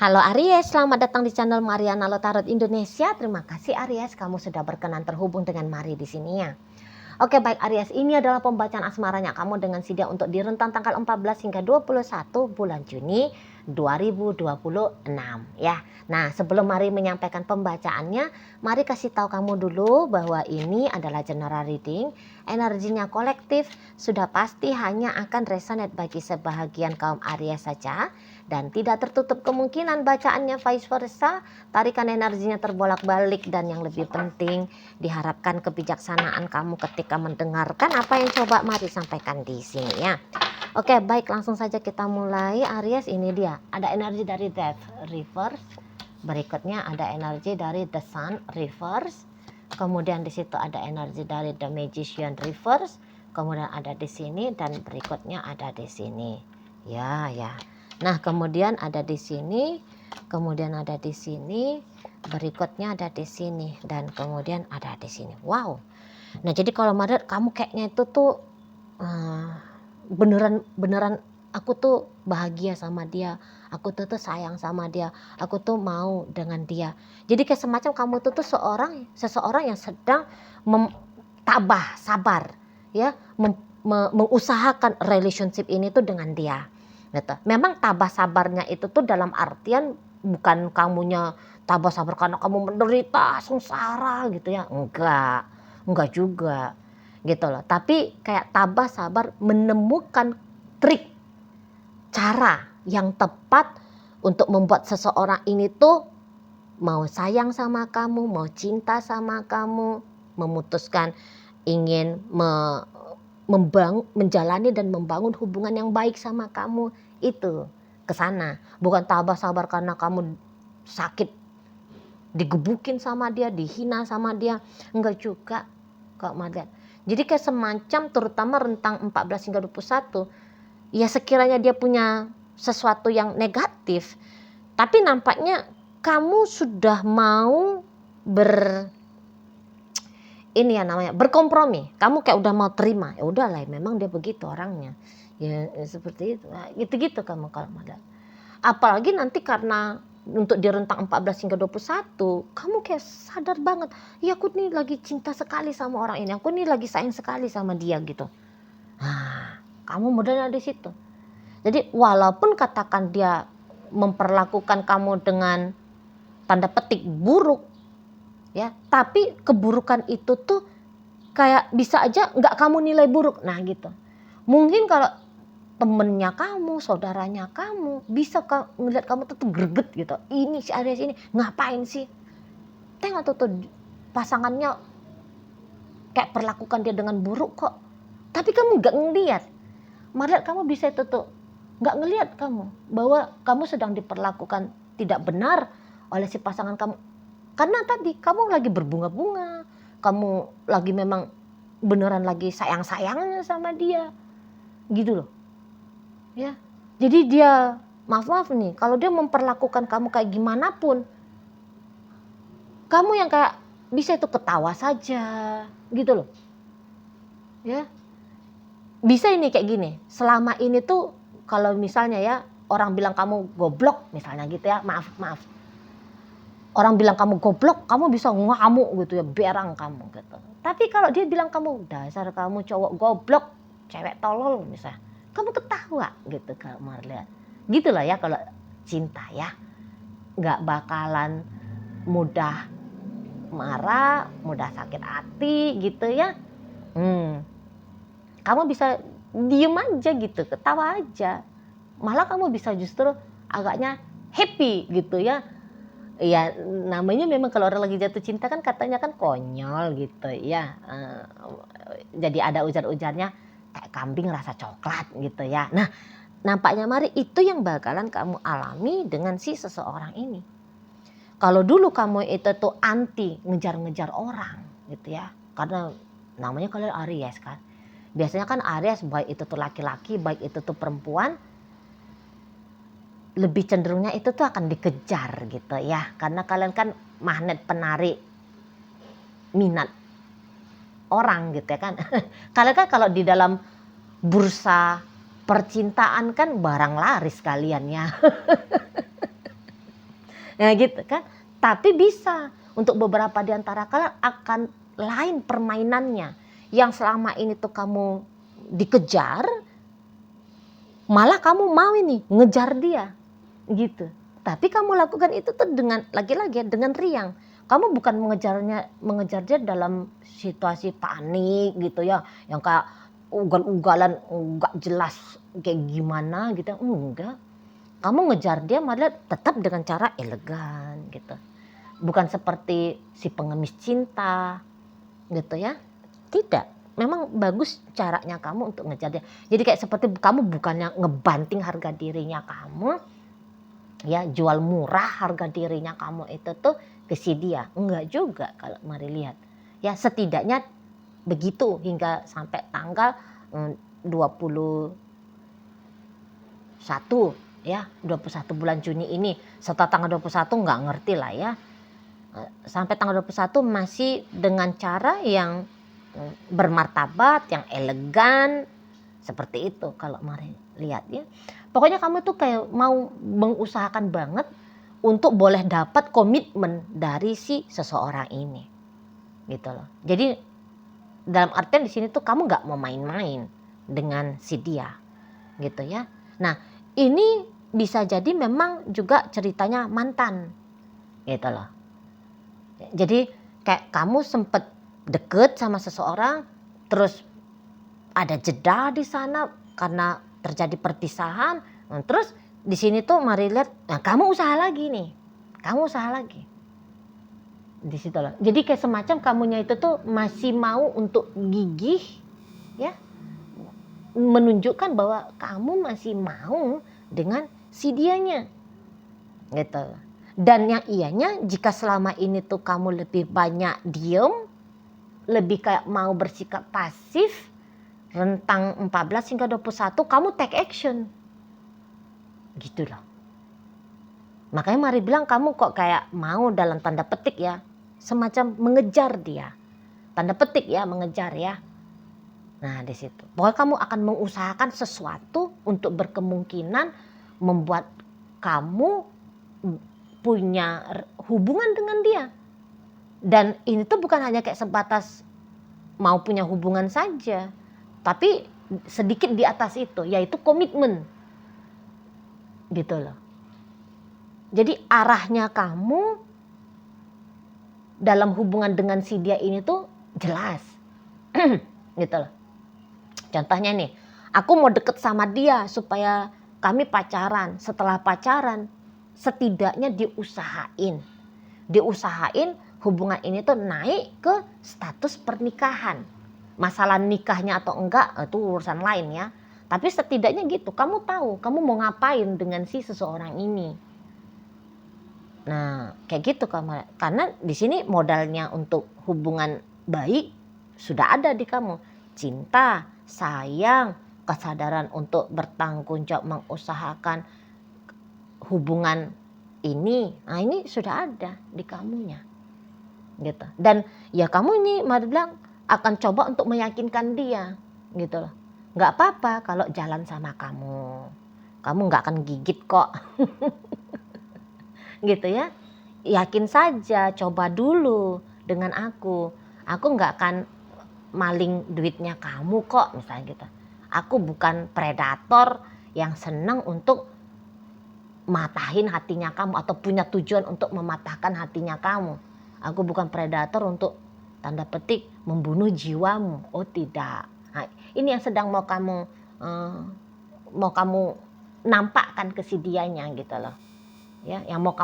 Halo Aries, selamat datang di channel Mariana Lotarot Indonesia. Terima kasih Aries, kamu sudah berkenan terhubung dengan Mari di sini ya. Oke baik Aries, ini adalah pembacaan asmaranya kamu dengan Sidia untuk di rentang tanggal 14 hingga 21 bulan Juni 2026 ya. Nah sebelum Mari menyampaikan pembacaannya, Mari kasih tahu kamu dulu bahwa ini adalah general reading. Energinya kolektif, sudah pasti hanya akan resonate bagi sebahagian kaum Aries saja. Dan tidak tertutup kemungkinan bacaannya vice versa, tarikan energinya terbolak-balik, dan yang lebih penting diharapkan kebijaksanaan kamu ketika mendengarkan apa yang coba Mari sampaikan di sini ya. Oke baik, langsung saja kita mulai Aries. Ini dia, ada energi dari Death Reverse, berikutnya ada energi dari The Sun Reverse, kemudian di situ ada energi dari The Magician Reverse, kemudian ada di sini, dan berikutnya ada di sini ya. Nah kemudian ada di sini, kemudian ada di sini, berikutnya ada di sini, dan kemudian ada di sini. Wow. Nah jadi kalau Maret kamu kayaknya itu tuh beneran aku tuh bahagia sama dia, aku tuh sayang sama dia, aku tuh mau dengan dia. Jadi kayak semacam kamu tuh seseorang yang sedang tabah sabar ya, mengusahakan relationship ini tuh dengan dia. Gitu. Memang tabah sabarnya itu tuh dalam artian bukan kamunya tabah sabar karena kamu menderita sengsara gitu ya, enggak juga gitu loh. Tapi kayak tabah sabar menemukan trik, cara yang tepat untuk membuat seseorang ini tuh mau sayang sama kamu, mau cinta sama kamu, memutuskan ingin menjalani dan membangun hubungan yang baik sama kamu. Itu kesana, bukan tabah sabar karena kamu sakit, digebukin sama dia, dihina sama dia, enggak juga kok Madat. Jadi kayak semacam terutama rentang 14 hingga 21, ya sekiranya dia punya sesuatu yang negatif, tapi nampaknya kamu sudah mau berkompromi. Kamu kayak udah mau terima, ya udahlah memang dia begitu orangnya. Ya seperti itu. Nah, gitu-gitu kamu kalau Madat. Apalagi nanti karena untuk di rentang 14 hingga 21, kamu kayak sadar banget, ya aku nih lagi cinta sekali sama orang ini, aku nih lagi sayang sekali sama dia gitu. Nah, kamu modalnya di situ. Jadi walaupun katakan dia memperlakukan kamu dengan tanda petik buruk, ya, tapi keburukan itu tuh kayak bisa aja nggak kamu nilai buruk. Nah gitu. Mungkin kalau temennya kamu, saudaranya kamu bisa ngeliat kamu tuh greget gitu. Ini si Aries ini ngapain sih? Tengok tuh pasangannya kayak perlakukan dia dengan buruk kok. Tapi kamu nggak ngeliat. Malah kamu bisa itu tuh nggak ngeliat kamu bahwa kamu sedang diperlakukan tidak benar oleh si pasangan kamu. Karena tadi kamu lagi berbunga-bunga, kamu lagi memang beneran lagi sayang-sayangnya sama dia, gitu loh. Ya, jadi dia maaf nih, kalau dia memperlakukan kamu kayak gimana pun, kamu yang kayak bisa itu ketawa saja, gitu loh. Ya, bisa ini kayak gini. Selama ini tuh kalau misalnya ya orang bilang kamu goblok misalnya gitu ya, maaf. Orang bilang kamu goblok, kamu bisa ngamuk gitu ya, berang kamu gitu. Tapi kalau dia bilang kamu dasar kamu cowok goblok, cewek tolol misalnya, kamu ketawa gitu kalau mau lihat. Gitu lah ya kalau cinta ya, nggak bakalan mudah marah, mudah sakit hati gitu ya. Kamu bisa diem aja gitu, ketawa aja. Malah kamu bisa justru agaknya happy gitu ya. Ya namanya memang kalau orang lagi jatuh cinta kan katanya kan konyol gitu ya. Jadi ada ujar-ujarnya kayak kambing rasa coklat gitu ya. Nah nampaknya Mari itu yang bakalan kamu alami dengan si seseorang ini. Kalau dulu kamu itu tuh anti ngejar-ngejar orang gitu ya. Karena namanya kalian Aries kan. Biasanya kan Aries baik itu tuh laki-laki, baik itu tuh perempuan, lebih cenderungnya itu tuh akan dikejar gitu ya. Karena kalian kan magnet penarik minat orang gitu ya kan. Kalian kan kalau di dalam bursa percintaan kan barang laris kalian ya. Ya gitu kan. Tapi bisa untuk beberapa di antara kalian akan lain permainannya. Yang selama ini tuh kamu dikejar, malah kamu mau ini ngejar dia gitu. Tapi kamu lakukan itu tuh dengan lagi-lagi dengan riang. Kamu bukan mengejar dia dalam situasi panik gitu ya, yang kayak ugal-ugalan enggak jelas kayak gimana gitu. Enggak. Kamu ngejar dia malah tetap dengan cara elegan gitu. Bukan seperti si pengemis cinta gitu ya. Tidak. Memang bagus caranya kamu untuk ngejar dia. Jadi kayak seperti kamu bukannya ngebanting harga dirinya kamu, ya jual murah harga dirinya kamu itu tuh ke si dia. Enggak juga kalau mari lihat. Ya setidaknya begitu hingga sampai tanggal 21 ya, 21 bulan Juni ini. Setelah tanggal 21 nggak ngerti lah ya. Sampai tanggal 21 masih dengan cara yang bermartabat, yang elegan, seperti itu kalau mari lihat ya. Pokoknya kamu tuh kayak mau mengusahakan banget untuk boleh dapat komitmen dari si seseorang ini. Gitu loh. Jadi dalam artian di sini tuh kamu nggak mau main-main dengan si dia. Gitu ya. Nah, ini bisa jadi memang juga ceritanya mantan. Gitu loh. Jadi kayak kamu sempet deket sama seseorang, terus ada jeda di sana karena terjadi perpisahan. Terus di sini tuh mari lihat, nah kamu usaha lagi nih, kamu usaha lagi. Di situ loh. Jadi kayak semacam kamunya itu tuh masih mau untuk gigih, ya, menunjukkan bahwa kamu masih mau dengan si dianya, gitu. Dan yang ianya jika selama ini tuh kamu lebih banyak diem, lebih kayak mau bersikap pasif, rentang 14 hingga 21 kamu take action. Gitu loh. Makanya mari bilang kamu kok kayak mau dalam tanda petik ya, semacam mengejar dia. Tanda petik ya, mengejar ya. Nah di situ. Pokoknya kamu akan mengusahakan sesuatu untuk berkemungkinan membuat kamu punya hubungan dengan dia. Dan ini tuh bukan hanya kayak sebatas mau punya hubungan saja, tapi sedikit di atas itu, yaitu komitmen. Gitu loh. Jadi arahnya kamu dalam hubungan dengan si dia ini tuh jelas. Gitu loh. Contohnya nih, aku mau deket sama dia supaya kami pacaran. Setelah pacaran, setidaknya diusahain hubungan ini tuh naik ke status pernikahan. Masalah nikahnya atau enggak itu urusan lain ya. Tapi setidaknya gitu, kamu tahu kamu mau ngapain dengan si seseorang ini. Nah, kayak gitu kamu. Karena di sini modalnya untuk hubungan baik sudah ada di kamu. Cinta, sayang, kesadaran untuk bertanggung jawab mengusahakan hubungan ini. Nah, ini sudah ada di kamunya. Gitu. Dan ya kamu ini mari bilang akan coba untuk meyakinkan dia, gitu loh. Nggak apa-apa kalau jalan sama kamu nggak akan gigit kok. Gitu ya. Yakin saja, coba dulu dengan aku nggak akan maling duitnya kamu kok, misalnya gitu. Aku bukan predator yang senang untuk matahin hatinya kamu atau punya tujuan untuk mematahkan hatinya kamu. Aku bukan predator untuk tanda petik membunuh jiwamu. Oh tidak. Nah, ini yang sedang mau kamu nampakkan ke si dianya gitu loh. Ya, yang mau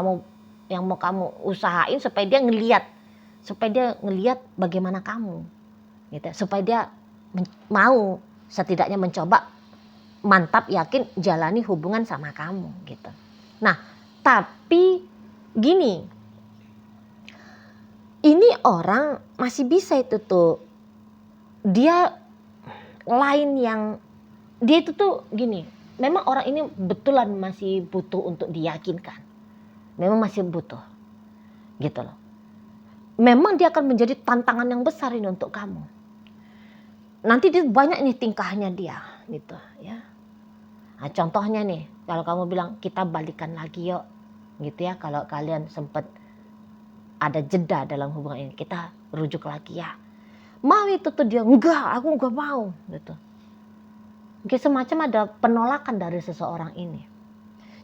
kamu usahain supaya dia ngelihat bagaimana kamu. Gitu. Supaya dia mau setidaknya mencoba mantap yakin jalani hubungan sama kamu gitu. Nah, tapi gini, ini orang masih bisa itu tuh, dia lain yang, dia itu tuh gini, memang orang ini betulan masih butuh untuk diyakinkan. Memang masih butuh, gitu loh. Memang dia akan menjadi tantangan yang besar ini untuk kamu. Nanti dia banyak nih tingkahnya dia, gitu ya. Nah, contohnya nih, kalau kamu bilang kita balikan lagi yuk, gitu ya. Kalau kalian sempat ada jeda dalam hubungan ini, kita rujuk lagi ya. Mau itu tuh dia, enggak, aku enggak mau gitu. Mungkin semacam ada penolakan dari seseorang ini.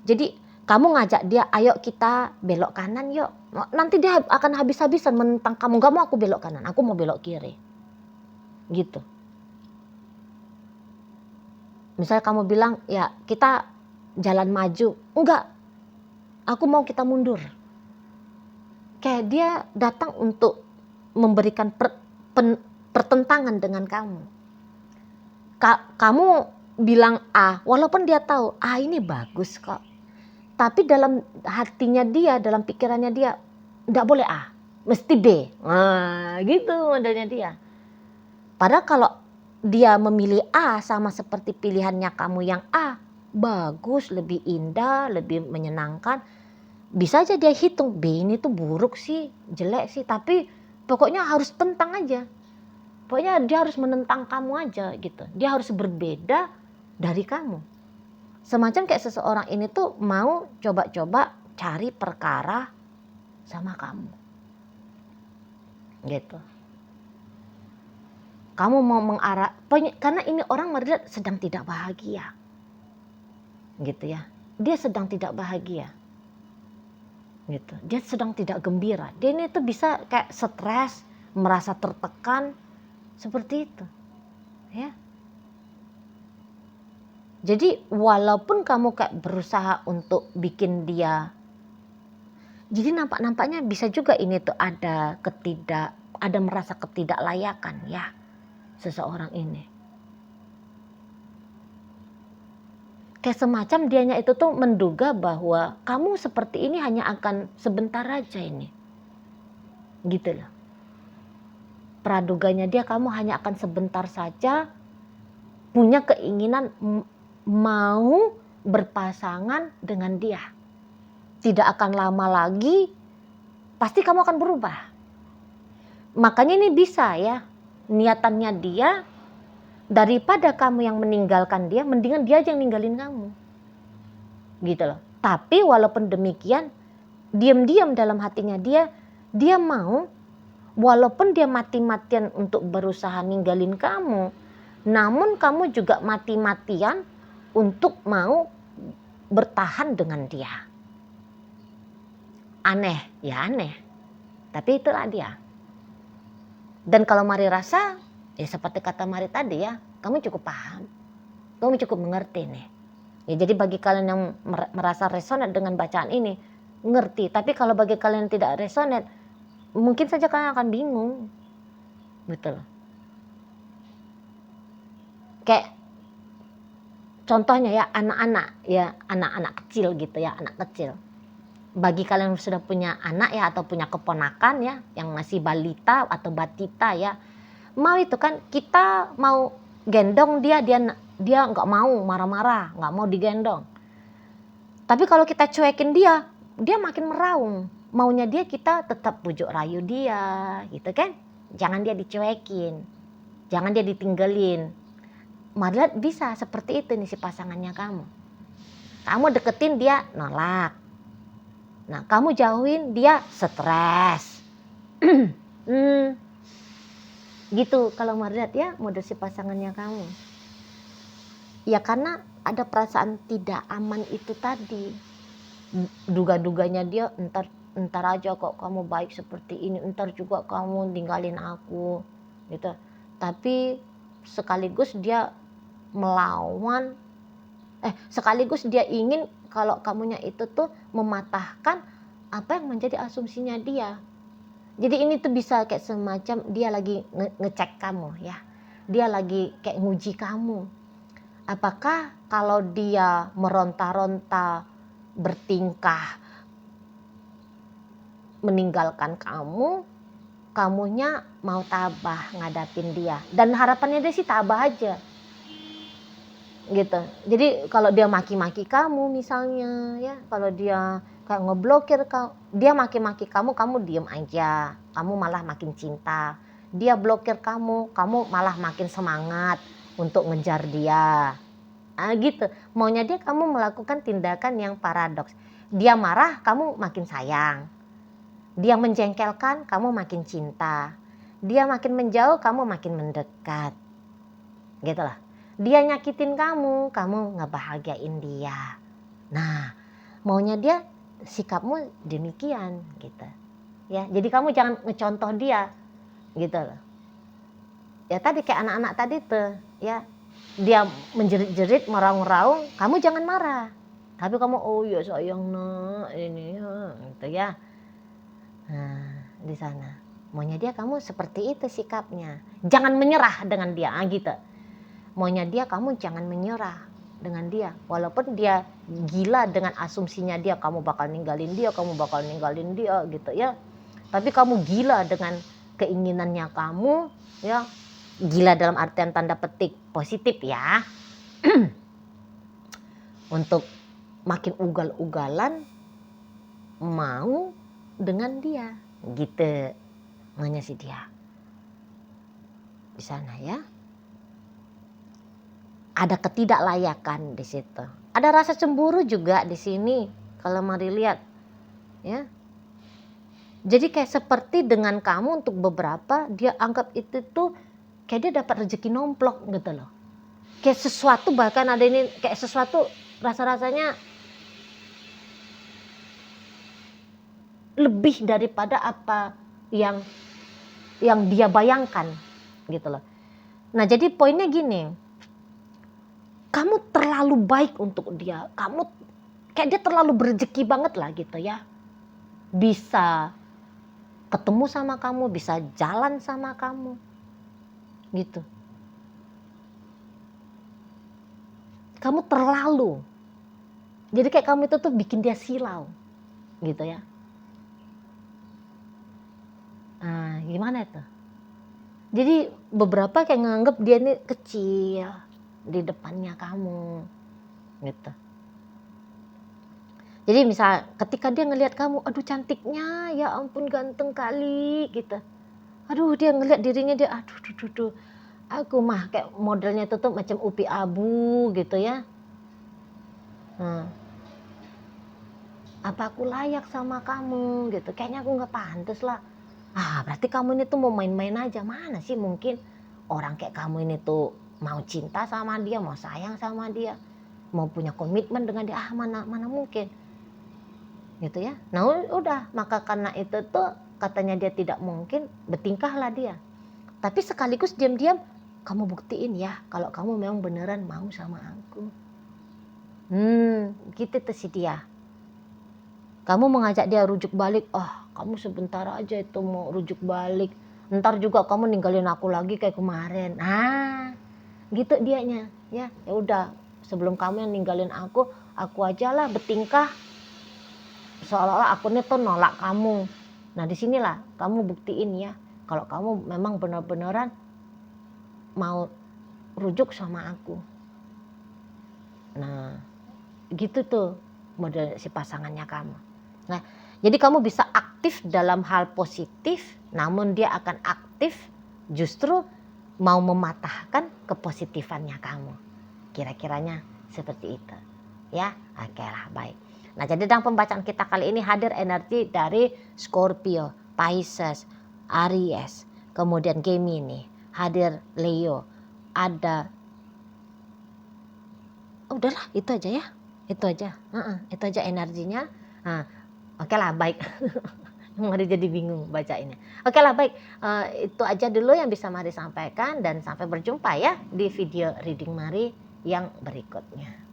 Jadi kamu ngajak dia, ayo kita belok kanan yuk. Nanti dia akan habis-habisan menentang kamu, enggak mau aku belok kanan, aku mau belok kiri. Gitu. Misalnya kamu bilang, ya kita jalan maju, enggak, aku mau kita mundur. Kayak dia datang untuk memberikan pertentangan dengan kamu. Kamu bilang A, walaupun dia tahu A ini bagus kok. Tapi dalam hatinya dia, dalam pikirannya dia, enggak boleh A, mesti B. Nah, gitu modelnya dia. Padahal kalau dia memilih A sama seperti pilihannya kamu yang A, bagus, lebih indah, lebih menyenangkan. Bisa aja dia hitung, B ini tuh buruk sih, jelek sih, tapi pokoknya harus tentang aja. Pokoknya dia harus menentang kamu aja gitu. Dia harus berbeda dari kamu. Semacam kayak seseorang ini tuh mau coba-coba cari perkara sama kamu. Gitu. Kamu mau mengarah, karena ini orang melihat sedang tidak bahagia. Gitu ya. Dia sedang tidak bahagia. Gitu. Dia sedang tidak gembira. Dia ini tuh bisa kayak stres, merasa tertekan, seperti itu. Ya. Jadi walaupun kamu kayak berusaha untuk bikin dia, jadi nampaknya bisa juga ini tuh ada merasa ketidaklayakan ya seseorang ini. Kayak semacam dianya itu tuh menduga bahwa kamu seperti ini hanya akan sebentar aja ini. Gitu loh. Praduganya dia kamu hanya akan sebentar saja punya keinginan mau berpasangan dengan dia. Tidak akan lama lagi pasti kamu akan berubah. Makanya ini bisa ya, niatannya dia, daripada kamu yang meninggalkan dia, mendingan dia aja yang ninggalin kamu. Gitu loh. Tapi walaupun demikian, diam-diam dalam hatinya dia mau, walaupun dia mati-matian untuk berusaha ninggalin kamu, namun kamu juga mati-matian untuk mau bertahan dengan dia. Aneh, ya aneh. Tapi itulah dia. Dan kalau Mari rasa, ya seperti kata Mari tadi ya, kamu cukup paham. Kamu cukup mengerti nih. Ya, jadi bagi kalian yang merasa resonate dengan bacaan ini, ngerti. Tapi kalau bagi kalian yang tidak resonate, mungkin saja kalian akan bingung. Betul. Kayak contohnya ya anak-anak kecil gitu ya, anak kecil. Bagi kalian yang sudah punya anak ya atau punya keponakan ya, yang masih balita atau batita ya, mau itu kan kita mau gendong dia nggak mau, marah-marah, nggak mau digendong. Tapi kalau kita cuekin dia makin meraung. Maunya dia kita tetap bujuk rayu dia, gitu kan? Jangan dia dicuekin, jangan dia ditinggalin. Malah bisa seperti itu nih si pasangannya kamu. Kamu deketin dia nolak. Nah, kamu jauhin dia stres. Gitu kalau melihat ya mode si pasangannya kamu. Ya karena ada perasaan tidak aman itu tadi. Duga-duganya dia entar aja kok kamu baik seperti ini, entar juga kamu tinggalin aku gitu. Tapi sekaligus dia melawan, sekaligus dia ingin kalau kamunya itu tuh mematahkan apa yang menjadi asumsinya dia. Jadi ini tuh bisa kayak semacam dia lagi ngecek kamu ya. Dia lagi kayak nguji kamu. Apakah kalau dia meronta-ronta, bertingkah, meninggalkan kamu, kamunya mau tabah ngadapin dia. Dan harapannya dia sih tabah aja. Gitu. Jadi kalau dia maki-maki kamu misalnya ya, kalau dia kayak ngeblokir dia maki-maki kamu diem aja, kamu malah makin cinta. Dia blokir kamu malah makin semangat untuk ngejar dia. Gitu. Maunya dia kamu melakukan tindakan yang paradoks. Dia marah, kamu makin sayang. Dia menjengkelkan, kamu makin cinta. Dia makin menjauh, kamu makin mendekat. Gitu lah. Dia nyakitin kamu, kamu ngebahagiain dia. Nah, maunya dia sikapmu demikian gitu. Ya, jadi kamu jangan ngecontoh dia gitu loh. Ya tadi kayak anak-anak tadi tuh, ya. Dia menjerit-jerit, meraung-raung, kamu jangan marah. Tapi kamu, oh ya sayang nak, ini ya, gitu ya. Nah, di sana maunya dia kamu seperti itu sikapnya, jangan menyerah dengan dia, gitu. Maunya dia kamu jangan menyerah dengan dia, walaupun dia gila dengan asumsinya dia, kamu bakal ninggalin dia gitu ya. Tapi kamu gila dengan keinginannya kamu, ya. Gila dalam artian tanda petik positif ya. Untuk makin ugal-ugalan mau dengan dia, gitu maunya si dia di sana ya. Ada ketidaklayakan di situ, ada rasa cemburu juga di sini kalau mari lihat ya. Jadi kayak seperti dengan kamu untuk beberapa dia anggap itu tuh kayak dia dapat rezeki nomplok gitu loh, kayak sesuatu, bahkan ada ini kayak sesuatu rasa-rasanya lebih daripada apa yang dia bayangkan gitu loh. Nah jadi poinnya gini, kamu terlalu baik untuk dia, kamu kayak dia terlalu berrezeki banget lah gitu ya, bisa ketemu sama kamu, bisa jalan sama kamu gitu. Kamu terlalu, jadi kayak kamu itu tuh bikin dia silau gitu ya. Nah gimana itu? Jadi beberapa kayak nganggep dia ini kecil di depannya kamu gitu. Jadi misal ketika dia ngelihat kamu, aduh cantiknya, ya ampun ganteng kali gitu. Aduh dia ngelihat dirinya dia, aduh, aku mah kayak modelnya itu tuh macam Upi Abu gitu ya. Nah, apa aku layak sama kamu gitu? Kayaknya aku nggak pantas lah. Berarti kamu ini tuh mau main-main aja, mana sih mungkin orang kayak kamu ini tuh mau cinta sama dia, mau sayang sama dia, mau punya komitmen dengan dia, mana mungkin gitu ya. Nah udah, maka karena itu tuh katanya dia tidak mungkin, bertingkahlah dia. Tapi sekaligus diam-diam kamu buktiin ya kalau kamu memang beneran mau sama aku. Gitu tuh si dia. Kamu mengajak dia rujuk balik, kamu sebentar aja itu mau rujuk balik, ntar juga kamu ninggalin aku lagi kayak kemarin. Gitu dianya ya. Ya udah, sebelum kamu yang ninggalin aku aja lah bertingkah seolah-olah aku nih tuh nolak kamu. Nah disinilah kamu buktiin ya kalau kamu memang benar-benaran mau rujuk sama aku. Nah gitu tuh model si pasangannya kamu. Nah jadi kamu bisa aktif dalam hal positif, namun dia akan aktif justru mau mematahkan kepositifannya kamu. Kira-kiranya seperti itu ya. Oke lah, baik. Nah jadi dalam pembacaan kita kali ini hadir energi dari Scorpio, Pisces, Aries, kemudian Gemini, hadir Leo, ada udahlah itu aja ya, itu aja energinya. Oke lah, baik. Mari jadi bingung baca ini. Oke lah, baik. Itu aja dulu yang bisa Mari sampaikan, dan sampai berjumpa ya di video reading Mari yang berikutnya.